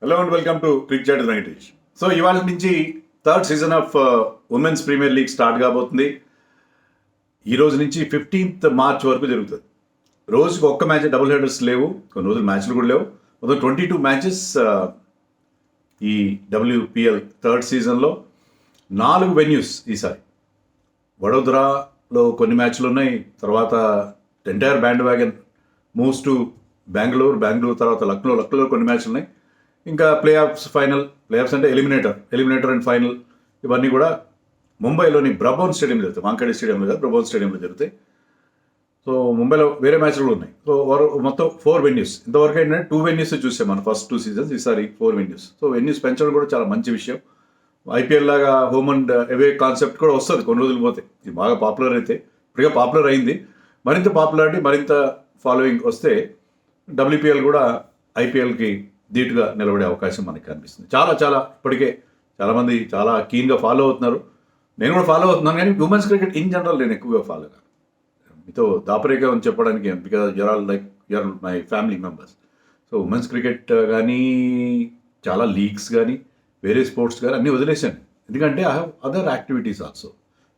Hello and welcome to cric chat Venkatesh. So ఇవాళ నుంచి third season of women's premier league start కాబోతుంది. ఈ రోజు నుంచి 15th మార్చ్ వరకు జరుగుతుంది. రోజుకి ఒక్క మ్యాచ్, డబుల్ హెడర్స్ లేవు, కొన్ని రోజులు మ్యాచ్లు కూడా లేవు. మొత్తం 22 మ్యాచెస్ ఈ WPL థర్డ్ సీజన్లో 4 వెన్యూస్. ఈసారి వడోదరాలో కొన్ని మ్యాచ్లు ఉన్నాయి. తర్వాత entire band wagon moves to Bengaluru తర్వాత లక్నోలో కొన్ని మ్యాచ్లు ఉన్నాయి. ఇంకా ప్లే ఆఫ్స్ అంటే ఎలిమినేటర్ అండ్ ఫైనల్ ఇవన్నీ కూడా ముంబైలోని బ్రబోన్ స్టేడియంలో జరుగుతాయి. వాంఖేడే స్టేడియంలో కాదు, బ్రబోన్ స్టేడియంలో జరుగుతాయి. సో ముంబైలో వేరే మ్యాచ్లు కూడా ఉన్నాయి. సో మొత్తం 4 వెన్యూస్. ఇంతవరకు ఏంటంటే 2 వెన్యూస్ చూసాం మనం ఫస్ట్ 2 సీజన్స్. ఈసారి 4 వెన్యూస్. సో వెన్యూస్ పెంచడం కూడా చాలా మంచి విషయం. IPL లాగా హోమ్ అండ్ అవే కాన్సెప్ట్ కూడా వస్తుంది కొన్ని రోజులు పోతే. ఇది బాగా పాపులర్ అయితే, ఇప్పటికే పాపులర్ అయింది. మరింత పాపులారిటీ, మరింత ఫాలోయింగ్ వస్తే WPL కూడా IPLకి ధీటుగా నిలబడే అవకాశం మనకి కనిపిస్తుంది. చాలా ఇప్పటికే చాలామంది చాలా కీన్గా ఫాలో అవుతున్నారు. నేను కూడా ఫాలో అవుతున్నాను. కానీ ఉమెన్స్ క్రికెట్ ఇన్ జనరల్ నేను ఎక్కువగా ఫాలో కాను. మీతో దాపరేగా అని చెప్పడానికి, because you're my family members. So women's cricket కానీ, చాలా లీగ్స్ కానీ, వేరే స్పోర్ట్స్ కానీ అన్నీ వదిలేశాను. ఎందుకంటే I have other activities also.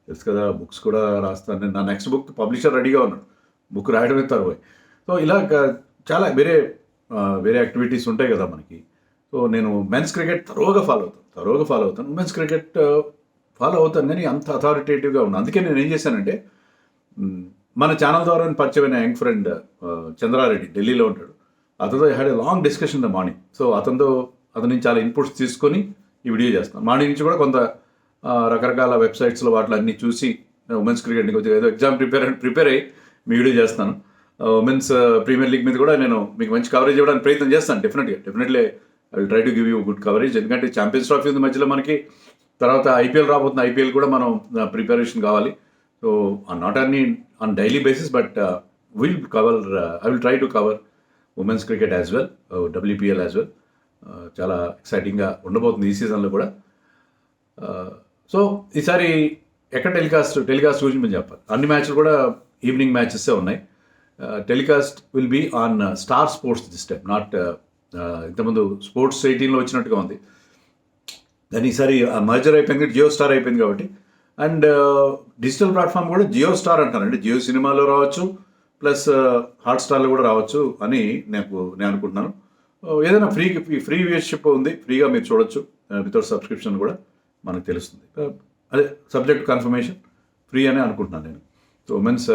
తెలుసు కదా, బుక్స్ కూడా రాస్తాను. నేను నా నెక్స్ట్ బుక్ పబ్లిషర్ రెడీగా ఉన్నాడు. బుక్ రాయడమే తర్వాత. సో ఇలా చాలా వేరే యాక్టివిటీస్ ఉంటాయి కదా మనకి. సో నేను మెన్స్ క్రికెట్ తరోగా ఫాలో అవుతాను. ఉమెన్స్ క్రికెట్ ఫాలో అవుతాను, కానీ అంత అథారిటేటివ్గా ఉన్నాను. అందుకే నేను ఏం చేశానంటే, మన ఛానల్ ద్వారా పరిచయమైన యంగ్ ఫ్రెండ్ చంద్రారెడ్డి, ఢిల్లీలో ఉంటాడు. అతనితో had a long discussion the morning. So అతని నుంచి చాలా ఇన్పుట్స్ తీసుకొని ఈ వీడియో చేస్తాను. మార్నింగ్ నుంచి కూడా కొంత రకరకాల వెబ్సైట్స్లో వాటిలో అన్నీ చూసి ఉమెన్స్ క్రికెట్ని కొంచెం ఏదో ఎగ్జామ్ ప్రిపేర్ అయ్యి మీ వీడియో చేస్తాను. ఉమెన్స్ ప్రీమియర్ లీగ్ మీద కూడా నేను మీకు మంచి కవరేజ్ ఇవ్వడానికి ప్రయత్నం చేస్తాను. Definitely I will try to give you good coverage. ఎందుకంటే ఛాంపియన్స్ ట్రోఫీ ఉంది మధ్యలో మనకి. తర్వాత IPL రాబోతుంది. IPL కూడా మనం ప్రిపరేషన్ కావాలి. So not on daily basis, but I will try to cover women's cricket as well, WPL as well. చాలా ఎక్సైటింగ్గా ఉండబోతుంది ఈ సీజన్లో కూడా. సో ఈసారి ఎక్కడ టెలికాస్ట్ గురించి మేము చెప్పాలి. అన్ని మ్యాచ్లు కూడా ఈవినింగ్ మ్యాచెస్సే ఉన్నాయి. Telecast will be on Star Sports this time, not ఇంతకుముందు స్పోర్ట్స్ 18లో వచ్చినట్టుగా ఉంది. దాని ఈసారి మర్జర్ అయిపోయింది, జియో స్టార్ అయిపోయింది కాబట్టి. అండ్ డిజిటల్ ప్లాట్ఫామ్ కూడా జియో స్టార్ అంటారు. అంటే జియో సినిమాలో రావచ్చు, ప్లస్ హాట్స్టార్లో కూడా రావచ్చు అని నేను అనుకుంటున్నాను. ఏదైనా ఫ్రీ వ్యూయర్షిప్ ఉంది, ఫ్రీగా మీరు చూడొచ్చు. వితౌట్ సబ్స్క్రిప్షన్ కూడా మనకు తెలుస్తుంది. అదే సబ్జెక్ట్ కన్ఫర్మేషన్ ఫ్రీ అని అనుకుంటున్నాను నేను. సో ఉమెన్స్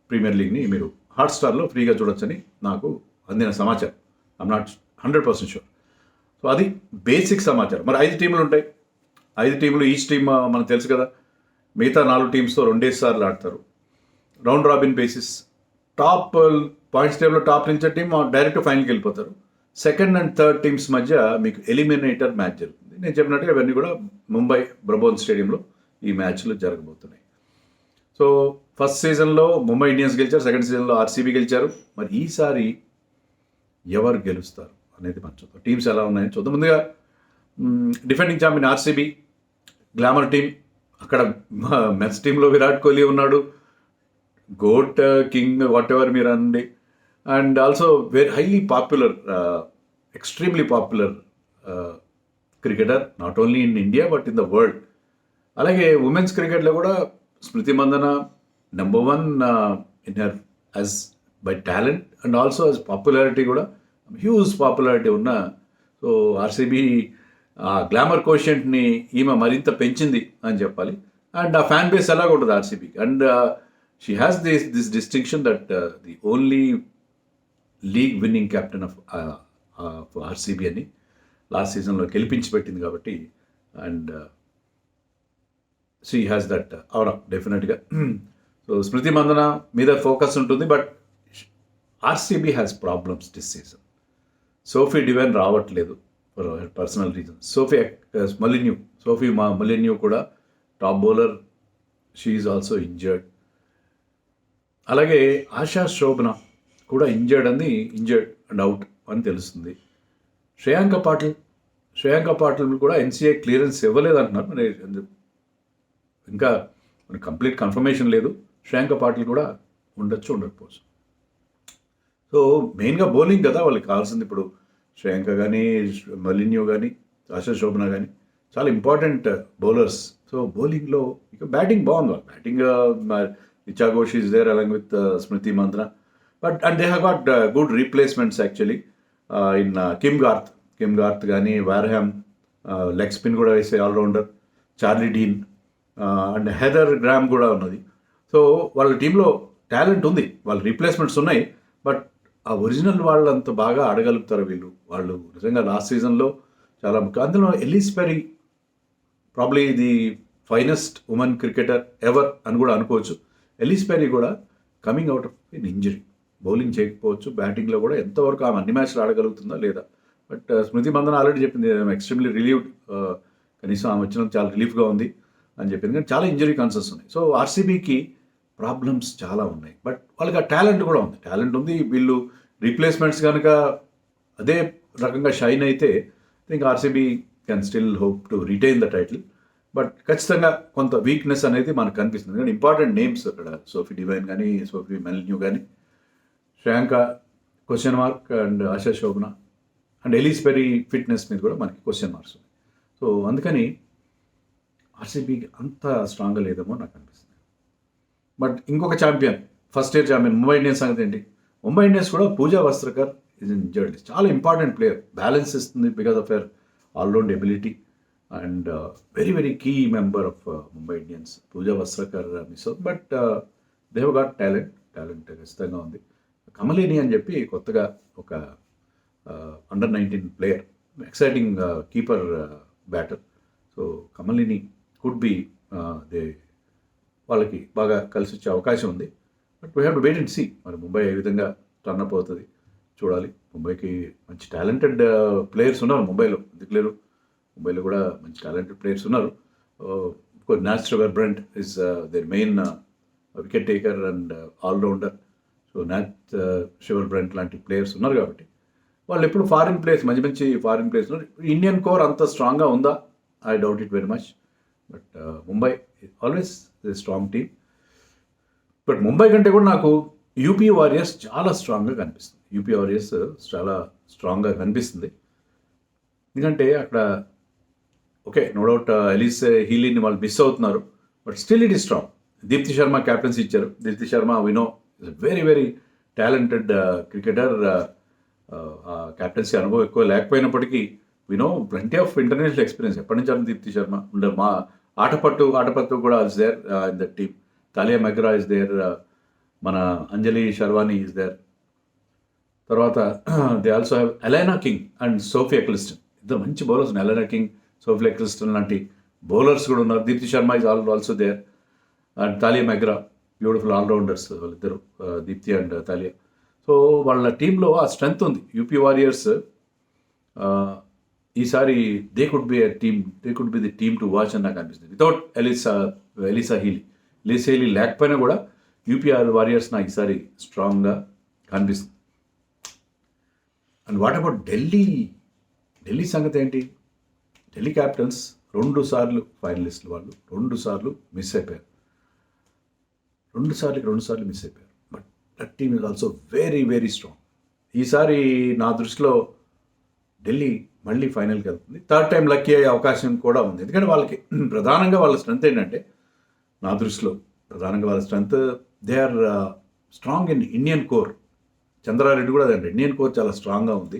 ప్రీమియర్ లీగ్ని మీరు హాట్స్టార్లో ఫ్రీగా చూడొచ్చని నాకు అందిన సమాచారం. I'm not 100% sure. సో అది బేసిక్ సమాచారం. మరి 5 టీంలు ఉంటాయి. 5 టీంలు, ఈచ్ టీమ్ మనకు తెలుసు కదా. మిగతా 4 టీమ్స్తో 2 సార్లు ఆడతారు. Round robin basis. Top points టేబుల్లో టాప్ నుంచి టీం డైరెక్ట్ ఫైనల్కి వెళ్ళిపోతారు. సెకండ్ అండ్ థర్డ్ టీమ్స్ మధ్య మీకు ఎలిమినేటర్ మ్యాచ్ జరుగుతుంది. నేను చెప్పినట్టుగా ఇవన్నీ కూడా ముంబై బ్రబోన్ స్టేడియంలో ఈ మ్యాచ్లు జరగబోతున్నాయి. సో ఫస్ట్ సీజన్లో ముంబై ఇండియన్స్ గెలిచారు, సెకండ్ సీజన్లో RCB గెలిచారు. మరి ఈసారి ఎవరు గెలుస్తారు అనేది మనం చూద్దాం. టీమ్స్ ఎలా ఉన్నాయని చూద్దాం. ముందుగా defending champion RCB, glamour team. అక్కడ మెన్స్ టీంలో విరాట్ కోహ్లీ ఉన్నాడు, గోట్ కింగ్ వాట్ ఎవర్ మీరు అనండి. And also very highly popular, extremely popular cricketer, not only in India but in the world. అలాగే ఉమెన్స్ క్రికెట్లో కూడా Smriti Mandhana number 1 in her as by talent and also as popularity కూడా huge popularity ఉన్న. So RCB ఆ glamour కోషియంట్ని ఈమె మరింత పెంచింది అని చెప్పాలి. అండ్ ఆ ఫ్యాన్ బేస్ ఎలాగ ఉంటుంది RCBకి. And she has this distinction that the only league winning captain of RCB అని లాస్ట్ సీజన్లో గెలిపించి పెట్టింది కాబట్టి. అండ్ షీ హ్యాస్ దట్ అవునా డెఫినెట్గా. సో స్మృతి మందన మీద ఫోకస్ ఉంటుంది. But RCB has problems this season. Sophie Devine రావట్లేదు ఫర్ పర్సనల్ రీజన్. సోఫీ మొలిన్యూ కూడా top bowler, she is also injured. అలాగే ఆశా శోభన కూడా ఇంజర్డ్ అండ్ అవుట్ అని తెలుస్తుంది. శ్రేయాంక పాటిల్ కూడా NCA క్లియరెన్స్ ఇవ్వలేదు అంటున్నారు. మరి ఇంకా కంప్లీట్ కన్ఫర్మేషన్ లేదు. శ్రేయాంక పాటిల్ కూడా ఉండకపోవచ్చు. సో మెయిన్గా బౌలింగ్ కదా వాళ్ళకి కావాల్సింది. ఇప్పుడు శ్రేయాంక కానీ, మలిన్యూ కానీ, ఆశా శోభన కానీ చాలా ఇంపార్టెంట్ బౌలర్స్. సో బౌలింగ్లో ఇక బ్యాటింగ్ బాగుంది. వాళ్ళు batting Richa Ghosh is there along with Smriti Mandhana. But and they have got good replacements actually in Kim Garth కానీ, వార్హామ్ లెగ్ స్పిన్ కూడా వేసే allrounder, Charlie Dean and Heather Graham కూడా ఉన్నది. సో వాళ్ళ టీంలో టాలెంట్ ఉంది, వాళ్ళ రీప్లేస్మెంట్స్ ఉన్నాయి. బట్ ఆ ఒరిజినల్ వాళ్ళు అంత బాగా ఆడగలుగుతారు వీళ్ళు. వాళ్ళు నిజంగా లాస్ట్ సీజన్లో చాలా ముఖ్యం. అందులో Ellis peri probably the finest women cricketer ever అని కూడా అనుకోవచ్చు. ఎల్లిస్ పెరీ కూడా coming out of in injury, bowling చేయకపోవచ్చు, బ్యాటింగ్లో కూడా ఎంతవరకు ఆమె అన్ని మ్యాచ్లు ఆడగలుగుతుందా లేదా. బట్ స్మృతి మందన ఆల్రెడీ చెప్పింది ఎక్స్ట్రీమ్లీ రిలీవ్డ్, కనీసం ఆమె వచ్చినందుకు చాలా రిలీఫ్గా ఉంది అని చెప్పింది. కానీ చాలా ఇంజరీ కన్సర్న్స్ ఉన్నాయి. సో ఆర్సీబీకి ప్రాబ్లమ్స్ చాలా ఉన్నాయి. బట్ వాళ్ళకి ఆ టాలెంట్ కూడా ఉంది. వీళ్ళు రీప్లేస్మెంట్స్ కనుక అదే రకంగా షైన్ అయితే think RCB can still hope to retain the title. But ఖచ్చితంగా కొంత వీక్నెస్ అనేది మనకు కనిపిస్తుంది. కానీ ఇంపార్టెంట్ నేమ్స్ అక్కడ సోఫీ డివైన్ కానీ, సోఫీ మెలిన్యూ కానీ, Shreyanka question mark, and Asha Sobhana and Ellyse Perry fitness మీద కూడా మనకి క్వశ్చన్ మార్క్స్ ఉన్నాయి. సో అందుకని ఆర్సీబీకి అంత స్ట్రాంగ్గా లేదేమో నాకు అనిపిస్తుంది. బట్ ఇంకొక champion, first year champion Mumbai Indians సంగతి ఏంటి? ముంబై ఇండియన్స్ కూడా పూజా వస్త్రకర్ ఇస్ ఇంజర్డ్. చాలా ఇంపార్టెంట్ ప్లేయర్, బ్యాలెన్స్ ఇస్తుంది because of her allround ability and very very key member of Mumbai Indians. Pooja Vastrakar miss అవుతుంది. But they have got talent ఖచ్చితంగా ఉంది. కమలిని అని చెప్పి కొత్తగా ఒక under 19 player, exciting keeper batter. So Kamalini could be వాళ్ళకి బాగా కలిసి వచ్చే అవకాశం ఉంది. But we have to wait and see మరి ముంబై ఏ విధంగా టర్న్ అప్ అవుతుంది చూడాలి. ముంబైకి మంచి టాలెంటెడ్ ప్లేయర్స్ ఉన్నారు ముంబైలో, ఎందుకు లేరు? ముంబైలో కూడా మంచి టాలెంటెడ్ ప్లేయర్స్ ఉన్నారు. Nat Sciver Brunt is their main wicket taker and allrounder. So Nat Sciver Brunt లాంటి ప్లేయర్స్ ఉన్నారు కాబట్టి వాళ్ళు ఎప్పుడు ఫారిన్ ప్లేయర్స్, మంచి ఫారిన్ ప్లేయర్స్ ఉన్నారు. ఇండియన్ కోర్ అంత స్ట్రాంగ్గా ఉందా? I doubt it very much. But Mumbai always strong team. But Mumbai కంటే కూడా నాకు యూపీ వారియర్స్ చాలా స్ట్రాంగ్గా కనిపిస్తుంది. ఎందుకంటే అక్కడ ఓకే, నో డౌట్ ఎలిస్ హీలీని వాళ్ళు మిస్ అవుతున్నారు. But still it is strong. Deepti Sharma captaincy ఇచ్చారు. దీప్తి శర్మ వినో is very very talented cricketer. Captaincy అనుభవం ఎక్కువ లేకపోయినప్పటికీ వినో ప్lenty ఆఫ్ ఇంటర్నేషనల్ ఎక్స్పీరియన్స్. ఎప్పటి నుంచి అని దీప్తి శర్మ ఉండే మా ఆటపట్టు కూడా is there in the team. Tahlia McGrath is there, మన అంజలి శర్వానీ ఇస్ దేర్. తర్వాత they also have Alana King and Sophie ఎక్లిస్టన్. ఇద్దరు మంచి బౌలర్స్ ఉన్నాయి. ఎలైనా కింగ్, సోఫీ ఎక్లిస్టన్ లాంటి బౌలర్స్ కూడా ఉన్నారు. Deepti Sharma is also there and Tahlia McGrath, beautiful allrounders వాళ్ళిద్దరు, దీప్తి అండ్ తాలియా. సో వాళ్ళ టీంలో ఆ స్ట్రెంగ్త్ ఉంది. యూపీ వారియర్స్ ఈసారి they could be the team to watch అని నాకు అనిపిస్తుంది. వితౌట్ ఎలిసా హీలీ లేకపోయినా కూడా యూపీఆర్ వారియర్స్ నాకు ఈసారి స్ట్రాంగ్గా కనిపిస్తుంది. అండ్ వాట్ అబౌట్ ఢిల్లీ సంగతి ఏంటి? ఢిల్లీ క్యాపిటల్స్ 2 సార్లు ఫైనలిస్టులు. వాళ్ళు 2 సార్లు మిస్ అయిపోయారు. 2 సార్లు మిస్ అయిపోయారు. But that team is also very very strong. ఈసారి నా దృష్టిలో ఢిల్లీ మళ్ళీ ఫైనల్కి వెళ్తుంది. థర్డ్ టైం లక్కీ అయ్యే అవకాశం కూడా ఉంది. ఎందుకంటే వాళ్ళకి ప్రధానంగా వాళ్ళ స్ట్రెంత్ ఏంటంటే, నా దృష్టిలో ప్రధానంగా వాళ్ళ strength, they are strong in Indian core. Chandra Reddy కూడా అదండి, ఇండియన్ కోర్ చాలా స్ట్రాంగ్గా ఉంది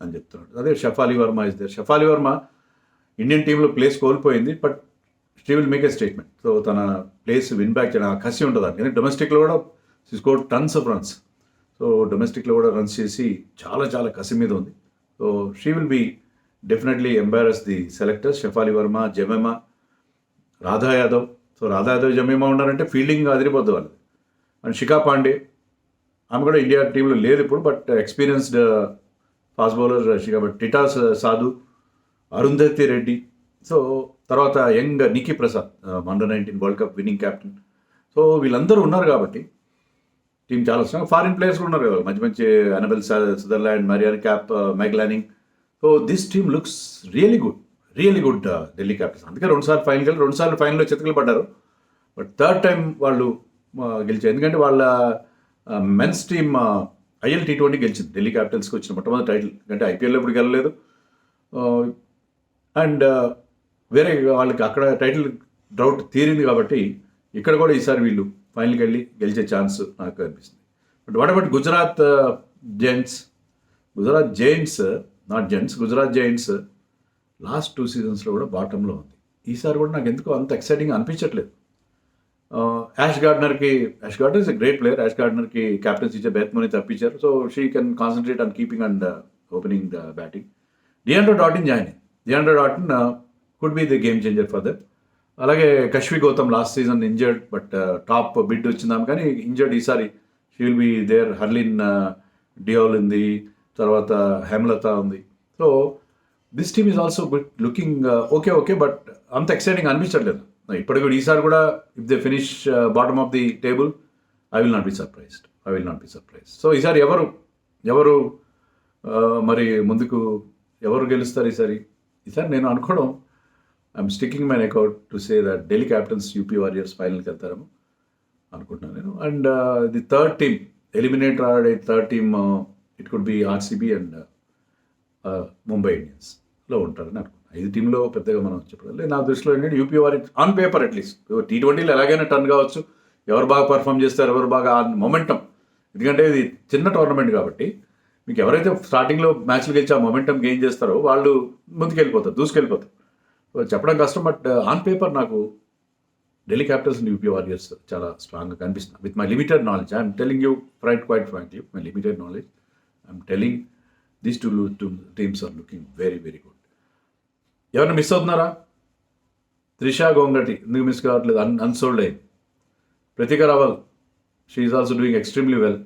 అని చెప్తున్నాడు. అదే Shafali Verma is there. Shafali Verma Indian టీంలో ప్లేస్ కోల్పోయింది, but she will make a statement. So తన ప్లేస్ విన్ బ్యాక్ చేయడం కసి ఉంటుంది. ఎందుకంటే డొమెస్టిక్లో కూడా score tons of runs. So డొమెస్టిక్లో కూడా రన్స్ చేసి చాలా కసి మీద ఉంది. So she will be definitely embarrass the selectors. Shafali Verma, Jemimah, Radha Yadav. So Radha Yadav, Jemimah ఉన్నారంటే ఫీల్డింగ్ అదిరిపోద్ది వాళ్ళది. అండ్ శిఖా పాండే, ఆమె కూడా ఇండియా టీంలో లేదు ఇప్పుడు, but experienced fast bowler Shikha. But Titas Sadhu, Arundhati Reddy. So తర్వాత young Niki Prasad, under 19 world cup winning captain. So వీళ్ళందరూ ఉన్నారు కాబట్టి టీం చాలా స్ట్రాంగ్. ఫారిన్ ప్లేయర్స్ కూడా ఉన్నారు కదా, మంచి Annabel Sutherland, Marizanne Kapp, Meg Lanning. So this team looks really good Delhi Capitals. అందుకే 2 సార్లు ఫైనల్కి వెళ్ళి 2 సార్లు ఫైనల్లో చితకలు పడ్డారు. బట్ థర్డ్ టైం వాళ్ళు గెలిచారు. ఎందుకంటే వాళ్ళ మెన్స్ టీమ్ ఐఎల్ T20 గెలిచింది. ఢిల్లీ క్యాపిటల్స్కి వచ్చిన మొట్టమొదటి టైటిల్. అంటే ఐపీఎల్లో ఇప్పుడు గెలలేదు. అండ్ వేరే వాళ్ళకి అక్కడ టైటిల్ డ్రౌట్ తీరింది కాబట్టి ఇక్కడ కూడా ఈసారి వీళ్ళు ఫైనల్కి వెళ్ళి గెలిచే ఛాన్స్ నాకు అనిపిస్తుంది. But what about Gujarat Giants? Gujarat Giants last 2 సీజన్స్లో కూడా బాటంలో ఉంది. ఈసారి కూడా నాకు ఎందుకో అంత ఎక్సైటింగ్ అనిపించట్లేదు. Ash Gardner is a great player. Ash గార్డనర్కి క్యాప్టెన్స్ ఇచ్చే బెత్మని తప్పించారు. So she can concentrate on keeping and opening the batting. Deandra Dottin could be the game changer for them. అలాగే Kashvee Gautam last season injured, but top bid వచ్చిందాం కానీ injured. ఈసారి she will be there. Harleen Deol ఉంది, తర్వాత హేమలత ఉంది. So this team is also good looking okay, but అంత exciting అనిపించట్లేదు. ఇప్పటికి కూడా ఈసారి కూడా if they finish bottom of the table I will not be surprised. So ఈసారి ఎవరు మరి ముందుకు ఎవరు గెలుస్తారు ఈసారి నేను అనుకోవడం, I'm sticking my neck out to say that Delhi Capitals UP Warriors ఫైనల్కి వెళ్తారేమో అనుకుంటున్నాను నేను. And the third team eliminator ఆడే third team it could be RCB and Mumbai ఇండియన్స్లో ఉంటారని అనుకుంటున్నాను. 5 టీంలో పెద్దగా మనం చెప్పలేదు. నా దృష్టిలో ఏంటంటే యూపీ వారి ఆన్ పేపర్ అట్లీస్ట్ T20లో ఎలాగైనా టర్న్ కావచ్చు. ఎవరు బాగా పర్ఫామ్ చేస్తారు, ఎవరు బాగా మొమెంటం, ఎందుకంటే ఇది చిన్న టోర్నమెంట్ కాబట్టి మీకు ఎవరైతే స్టార్టింగ్లో మ్యాచ్లు గెలిచి ఆ మొమెంటం గెయిన్ చేస్తారో వాళ్ళు దూసుకెళ్ళిపోతారు. చెప్పడం కష్టం, బట్ ఆన్ పేపర్ నాకు Delhi Capitals and UP Warriors చాలా స్ట్రాంగ్గా కనిపిస్తుంది. With my limited knowledge I'm telling you quite frankly, my limited knowledge I'm telling these two teams are looking very very good. ఎవరైనా miss అవుతున్నారా? త్రిషా గోంగటి ఎందుకు మిస్ కావట్లేదు? Unsold అయింది. Pratika Rawal she is also doing extremely well,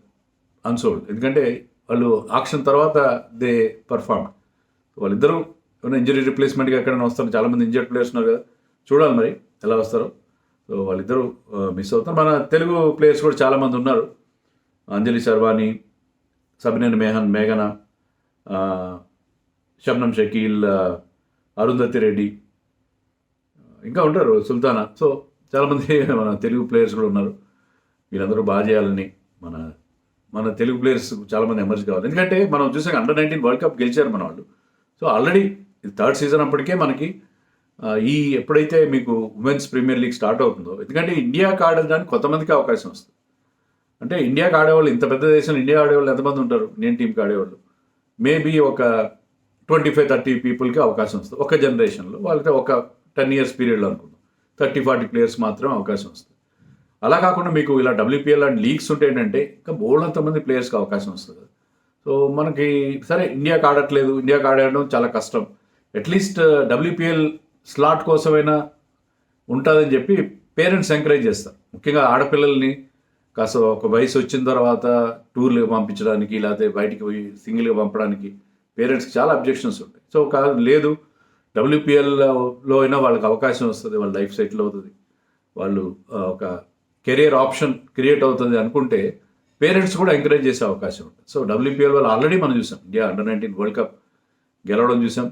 unsold. ఎందుకంటే వాళ్ళు auction తర్వాత they perform. వాళ్ళిద్దరూ ఏమైనా ఇంజరీ రిప్లేస్మెంట్గా ఎక్కడైనా వస్తారు. చాలామంది ఇంజర్డ్ ప్లేయర్స్ ఉన్నారు కదా, చూడాలి మరి ఎలా వస్తారో. సో వాళ్ళిద్దరూ మిస్ అవుతారు. మన తెలుగు ప్లేయర్స్ కూడా చాలామంది ఉన్నారు. అంజలి శర్వాణి, సబినేని మేఘన, షబ్నం షకీల్, అరుంధతి రెడ్డి, ఇంకా ఉంటారు సుల్తానా. సో చాలామంది మన తెలుగు ప్లేయర్స్ కూడా ఉన్నారు. వీళ్ళందరూ బాగా చేయాలని మన తెలుగు ప్లేయర్స్ చాలామంది ఎమర్జ్ కావాలి. ఎందుకంటే మనం చూసాక అండర్-19 వరల్డ్ కప్ గెలిచారు మన వాళ్ళు. సో ఆల్రెడీ ఇది థర్డ్ సీజన్ అప్పటికే మనకి ఎప్పుడైతే మీకు ఉమెన్స్ ప్రీమియర్ లీగ్ స్టార్ట్ అవుతుందో, ఎందుకంటే ఇండియాకి ఆడడానికి కొంతమందికి అవకాశం వస్తుంది. అంటే ఇండియాకి ఆడేవాళ్ళు, ఇంత పెద్ద దేశంలో ఇండియా ఆడేవాళ్ళు ఎంతమంది ఉంటారు? ఇండియన్ టీంకి ఆడేవాళ్ళు మేబీ ఒక 25-30 పీపుల్కి అవకాశం వస్తుంది ఒక జనరేషన్లో. వాళ్ళకి ఒక 10 years పీరియడ్లో అనుకుందాం 30-40 ప్లేయర్స్ మాత్రమే అవకాశం వస్తుంది. అలా కాకుండా మీకు ఇలా WPL అండ్ లీగ్స్ ఉంటే ఏంటంటే ఇంకా బోల్డంతమంది ప్లేయర్స్కి అవకాశం వస్తుంది. సో మనకి సరే ఇండియాకి ఆడడం చాలా కష్టం. అట్లీస్ట్ WPL స్లాట్ కోసమైనా ఉంటుందని చెప్పి పేరెంట్స్ ఎంకరేజ్ చేస్తారు. ముఖ్యంగా ఆడపిల్లల్ని కాస్త ఒక వయసు వచ్చిన తర్వాత టూర్లు పంపించడానికి, లేకపోతే బయటికి పోయి సింగిల్గా పంపడానికి పేరెంట్స్కి చాలా అబ్జెక్షన్స్ ఉంటాయి. సో లేదు WPLలో అయినా వాళ్ళకి అవకాశం వస్తుంది, వాళ్ళ లైఫ్ సెటిల్ అవుతుంది, వాళ్ళు ఒక కెరియర్ ఆప్షన్ క్రియేట్ అవుతుంది అనుకుంటే పేరెంట్స్ కూడా ఎంకరేజ్ చేసే అవకాశం ఉంటుంది. సో WPL వాళ్ళు ఆల్రెడీ మనం చూసాం, ఇండియా అండర్-19 వరల్డ్ కప్ గెలవడం చూసాం,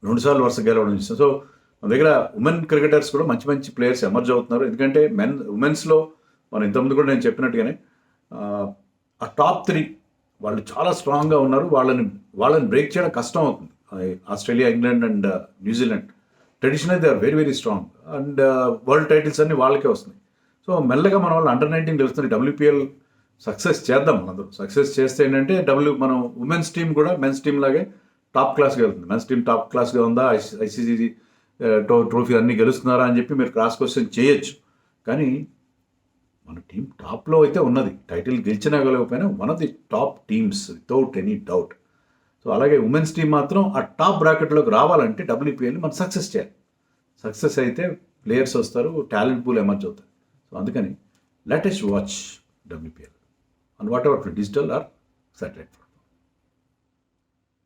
రెండుసార్లు వరుస గెలవడం చూసాం. సో మన దగ్గర ఉమెన్ క్రికెటర్స్ కూడా మంచి మంచి ప్లేయర్స్ ఎమర్జ్ అవుతున్నారు. ఎందుకంటే ఉమెన్స్లో మనం ఇంతకుముందు కూడా నేను చెప్పినట్టుగానే ఆ టాప్ 3 వాళ్ళు చాలా స్ట్రాంగ్గా ఉన్నారు. వాళ్ళని బ్రేక్ చేయడం కష్టం అవుతుంది. Australia, England and New Zealand traditional they are very very strong and world titles అన్ని వాళ్ళకే వస్తున్నాయి. సో మెల్లగా మన వాళ్ళు అండర్-19 గెలుస్తుంది. WPL సక్సెస్ చేద్దాం. మనందరూ సక్సెస్ చేస్తే ఏంటంటే మనం ఉమెన్స్ టీం కూడా మెన్స్ టీం లాగే టాప్ క్లాస్గా వెళ్తుంది. మెన్స్ టీం టాప్ క్లాస్గా ఉందా, ICC ట్రోఫీ అన్నీ గెలుస్తున్నారా అని చెప్పి మీరు క్రాస్ క్వశ్చన్ చేయొచ్చు. కానీ మన టీం టాప్లో అయితే ఉన్నది. టైటిల్ గెలిచినా గెలవకపోయినా one of the top teams without any doubt. So అలాగే ఉమెన్స్ టీం మాత్రం ఆ టాప్ బ్రాకెట్లోకి రావాలంటే WPLని మనం సక్సెస్ చేయాలి. సక్సెస్ అయితే ప్లేయర్స్ వస్తారు, టాలెంట్ పూల్ ఎమర్జ్ అవుతారు. సో అందుకని let us watch WPL on whatever digital or satellite.